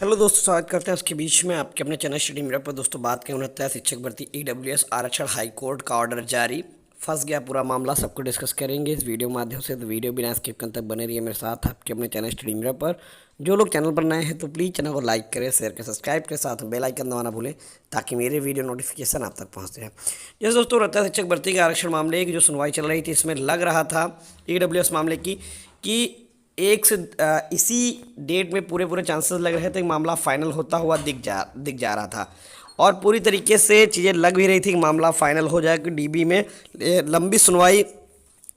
Hello दोस्तों, स्वागत करते हैं उसके बीच में आपके अपने चैनल स्टडी मिरर पर। दोस्तों बात करें 69 शिक्षक भर्ती ईडब्ल्यूएस आरक्षण हाई कोर्ट का ऑर्डर जारी, फंस गया पूरा मामला, सबको डिस्कस करेंगे इस वीडियो माध्यम से। तो वीडियो बिना स्किप करने तक बने रहिए मेरे साथ आपके अपने चैनल स्टडी मिरर पर। जो लोग चैनल पर नए हैं तो प्लीज़ चैनल को लाइक करें, शेयर करें, सब्सक्राइब करें, साथ में बेल आइकन दबाना भूलें ताकि मेरे वीडियो नोटिफिकेशन आप तक पहुँचते हैं। जैसे दोस्तों रहता शिक्षक भर्ती के आरक्षण मामले की जो सुनवाई चल रही थी, इसमें लग रहा था ईडब्ल्यूएस मामले की कि एक से इसी डेट में पूरे चांसेस लग रहे थे कि मामला फाइनल होता हुआ दिख जा रहा था और पूरी तरीके से चीज़ें लग भी रही थी कि मामला फाइनल हो जाए कि डीबी में लंबी सुनवाई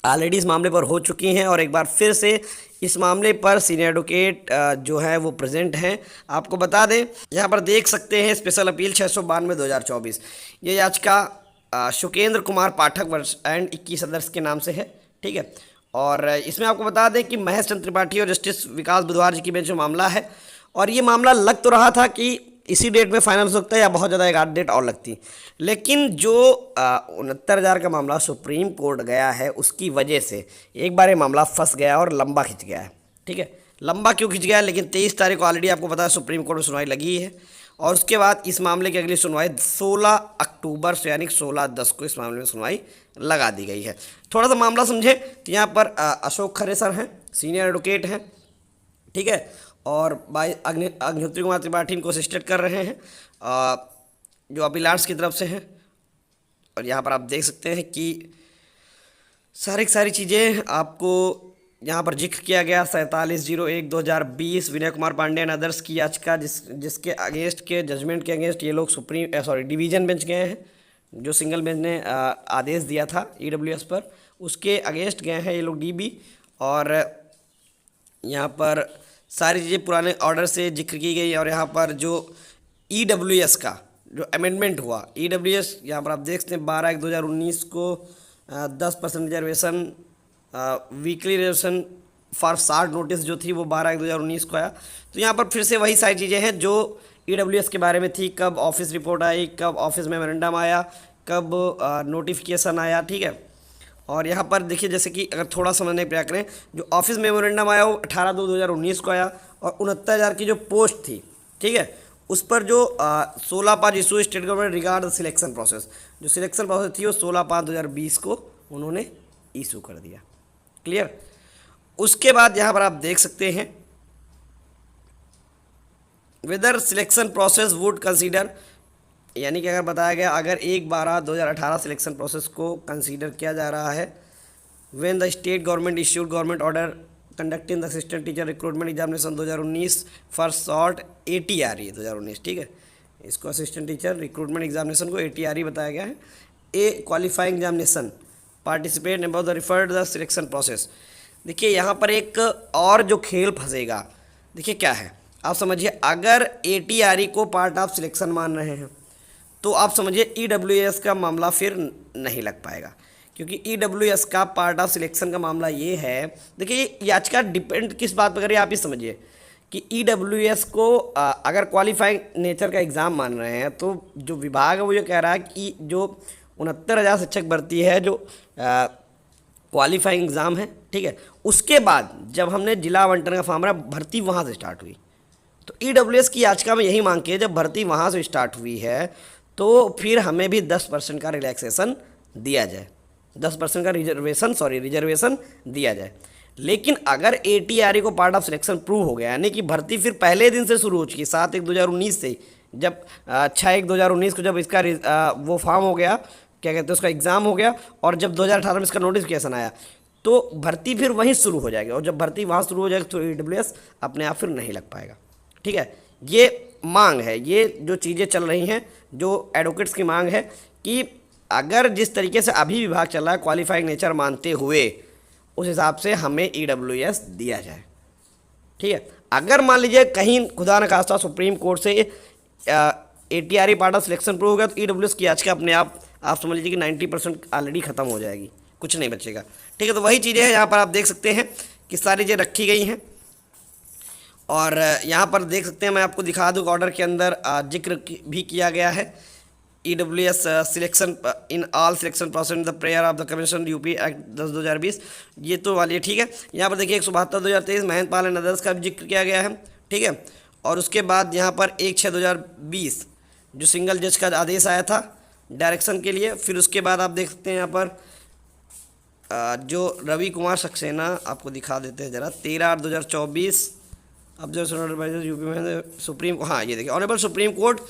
ऑलरेडी इस मामले पर हो चुकी हैं और एक बार फिर से इस मामले पर सीनियर एडवोकेट जो है वो प्रेजेंट हैं। आपको बता दें, यहाँ पर देख सकते हैं स्पेशल अपील 692/2024। ये याचिका शुकेंद्र कुमार पाठक वर्ष एंड 21 सदस्य के नाम से है, ठीक है। और इसमें आपको बता दें कि महेश चंद्र त्रिपाठी और जस्टिस विकास बुधवार जी की बेंच में मामला है और ये मामला लग तो रहा था कि इसी डेट में फाइनल हो सकता है या बहुत ज़्यादा एक आध डेट और लगती, लेकिन जो 69,000 का मामला सुप्रीम कोर्ट गया है उसकी वजह से एक बार ये मामला फंस गया और लंबा खिंच गया है, ठीक है। लंबा क्यों खिंच गया है, लेकिन 23 तारीख को ऑलरेडी आपको पता है सुप्रीम कोर्ट में सुनवाई लगी है और उसके बाद इस मामले की अगली सुनवाई 16 अक्टूबर से यानी 16/10 को इस मामले में सुनवाई लगा दी गई है। थोड़ा सा मामला समझे तो यहाँ पर अशोक खरे सर हैं, सीनियर एडवोकेट हैं, ठीक है, और भाई अग्निहोत्री कुमार त्रिपाठी इनको असिस्टेंट कर रहे हैं जो अपीलार्स की तरफ से हैं। और यहाँ पर आप देख सकते हैं कि सारी चीज़ें आपको यहाँ पर जिक्र किया गया। 47/01/2020 विनय कुमार पांडे एंड अदर्स की याचिका जिसके अगेंस्ट के जजमेंट के अगेंस्ट ये लोग डिवीज़न बेंच गए हैं, जो सिंगल बेंच ने आदेश दिया था ईडब्ल्यूएस पर, उसके अगेंस्ट गए हैं ये लोग डीबी। और यहाँ पर सारी चीज़ें पुराने ऑर्डर से जिक्र की गई और यहाँ पर जो ईडब्ल्यूएस का जो अमेंडमेंट हुआ, ईडब्ल्यूएस यहाँ पर आप देख सकते हैं 12/1/2019 को 10% reservation, weekly reservation for short notice जो थी वो 12/1/2019 को आया। तो यहाँ पर फिर से वही सारी चीज़ें हैं जो ईडब्ल्यूएस के बारे में थी, कब ऑफिस रिपोर्ट आई, कब ऑफिस मेमोरेंडम आया, कब नोटिफिकेशन आया, ठीक है। और यहाँ पर देखिए, जैसे कि अगर थोड़ा समझने का प्रयास करें, जो ऑफिस मेमोरेंडम आया वो 18/2/2019 को आया और 69,000 की जो पोस्ट थी, ठीक है, उस पर जो 16/5 issue state government regard the selection process, जो सिलेक्शन प्रोसेस थी वो 16/5/2020 को उन्होंने इशू कर दिया। क्लियर। उसके बाद यहाँ पर आप देख सकते हैं whether selection process would consider, यानी कि अगर बताया गया अगर 1/12/2018 सिलेक्शन प्रोसेस को कंसीडर किया जा रहा है, when the state government issued government order conducting the assistant teacher recruitment examination 2019 for short ATRE 2019, ठीक है। इसको असिस्टेंट टीचर रिक्रूटमेंट एग्जामिनेशन को ATRE बताया गया है। A qualifying examination participate about the referred the selection process. देखिए यहाँ पर एक और जो खेल फंसेगा, देखिए क्या है, आप समझिए, अगर ATRE को पार्ट ऑफ सिलेक्शन मान रहे हैं तो आप समझिए ईडब्ल्यूएस का मामला फिर नहीं लग पाएगा, क्योंकि ईडब्ल्यूएस का पार्ट ऑफ सिलेक्शन का मामला ये है। देखिए याचिका डिपेंड किस बात पर करिए, आप ही समझिए कि ईडब्ल्यूएस को अगर क्वालिफाइंग नेचर का एग्ज़ाम मान रहे हैं तो जो विभाग है वो ये कह रहा है कि जो 69,000 शिक्षक भर्ती है जो क्वालिफाइंग एग्ज़ाम है, ठीक है, उसके बाद जब हमने जिला आवंटन का फॉर्म भरा भर्ती वहाँ से स्टार्ट हुई, तो ईडब्ल्यूएस की याचिका में यही मांग की है, जब भर्ती वहाँ से स्टार्ट हुई है तो फिर हमें भी 10% का रिलैक्सेशन दिया जाए, 10% का रिजर्वेशन दिया जाए। लेकिन अगर ATRE को पार्ट ऑफ सिलेक्शन प्रूव हो गया, यानी कि भर्ती फिर पहले दिन से शुरू हो चुकी, 7/1/2019 से, जब 6/1/2019 को जब इसका वो फॉर्म हो गया, क्या कहते हैं, उसका एग्ज़ाम हो गया, और जब 2018 में इसका नोटिफिकेशन आया तो भर्ती फिर वहीं शुरू हो जाएगी, और जब भर्ती वहाँ शुरू हो जाएगी तो ईडब्ल्यूएस अपने आप फिर नहीं लग पाएगा, ठीक है। ये मांग है, ये जो चीज़ें चल रही हैं, जो एडवोकेट्स की मांग है कि अगर जिस तरीके से अभी विभाग चल रहा है क्वालिफाइंग नेचर मानते हुए, उस हिसाब से हमें ईडब्ल्यूएस दिया जाए, ठीक है। अगर मान लीजिए कहीं खुदा न खास्ता सुप्रीम कोर्ट से ATRE part of selection prove हो गया तो ईडब्ल्यूएस की याचिका अपने आप समझ लीजिए कि 90% ऑलरेडी खत्म हो जाएगी, कुछ नहीं बचेगा, ठीक है। तो वही चीज़ें हैं, यहाँ पर आप देख सकते हैं कि सारी चीज़ें रखी गई हैं। और यहाँ पर देख सकते हैं, मैं आपको दिखा दूँ, ऑर्डर के अंदर जिक्र भी किया गया है EWS selection in all selection process the prayer of the commission UP act 10/2020, ये तो वाली है, ठीक है। यहाँ पर देखिए 172/2023 महेंद्र पाल एंड अदर्स का भी जिक्र किया गया है, ठीक है। और उसके बाद यहाँ पर 1/6/2020 जो सिंगल जज का आदेश आया था डायरेक्शन के लिए। फिर उसके बाद आप देख सकते हैं यहाँ पर जो रवि कुमार सक्सेना, आपको दिखा देते हैं ज़रा, 13/8/2024। अब जो यूपी में सुप्रीम, हाँ ये देखिए, honourable supreme court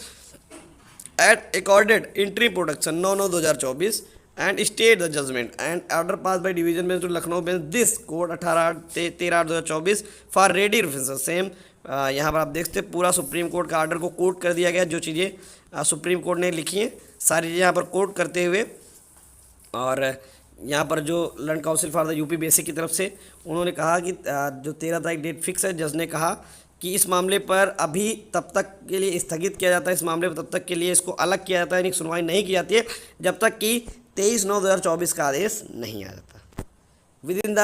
at accorded entry protection 9/9/2024 and state the judgement and order pass by division bench to Lucknow bench this court 13/8/2024 for ready reference same. यहाँ पर आप देखते हैं पूरा सुप्रीम कोर्ट का ऑर्डर को कोट कर दिया गया, जो चीज़ें सुप्रीम कोर्ट ने लिखी हैं सारी चीज़ें यहाँ पर कोट करते हुए। और यहाँ पर जो लंड council for the UP basic की तरफ से उन्होंने कहा कि जो 13 तारीख डेट फिक्स है, जज ने कहा कि इस मामले पर अभी तब तक के लिए स्थगित किया जाता है, इस मामले पर तब तक के लिए इसको अलग किया जाता है, यानी सुनवाई नहीं की जाती है जब तक कि 23/9/2024 का आदेश नहीं आ जाता। With in the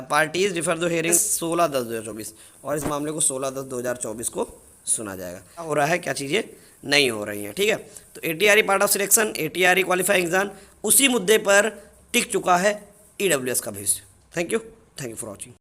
parties refer the hearing 16/10/2024, और इस मामले को 16/10/2024 को सुना जाएगा। क्या हो रहा है, क्या चीज़ें नहीं हो रही हैं, ठीक है। तो ATRE part of selection, ATRE qualifying exam उसी मुद्दे पर टिक चुका है EWS का भविष्य। Thank you for watching.